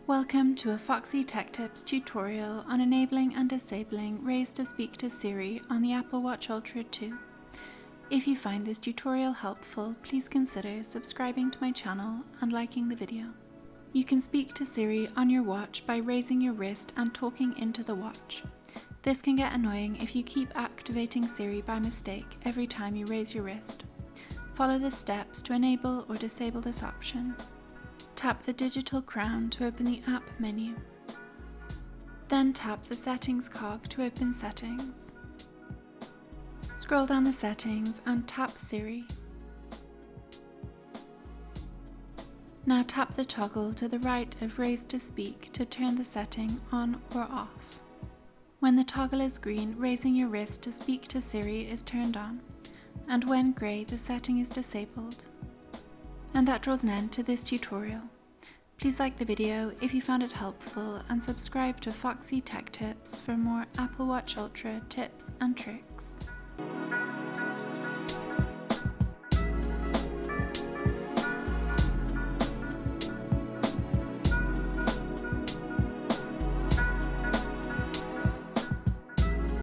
Welcome to a Foxy Tech Tips tutorial on enabling and disabling Raise to Speak to Siri on the Apple Watch Ultra 2. If you find this tutorial helpful, please consider subscribing to my channel and liking the video. You can speak to Siri on your watch by raising your wrist and talking into the watch. This can get annoying if you keep activating Siri by mistake every time you raise your wrist. Follow the steps to enable or disable this option. Tap the digital crown to open the app menu. Then tap the settings cog to open settings. Scroll down the settings and tap Siri. Now tap the toggle to the right of Raise to Speak to turn the setting on or off. When the toggle is green, raising your wrist to speak to Siri is turned on, and when grey, the setting is disabled. And that draws an end to this tutorial. Please like the video if you found it helpful and subscribe to Foxy Tech Tips for more Apple Watch Ultra tips and tricks.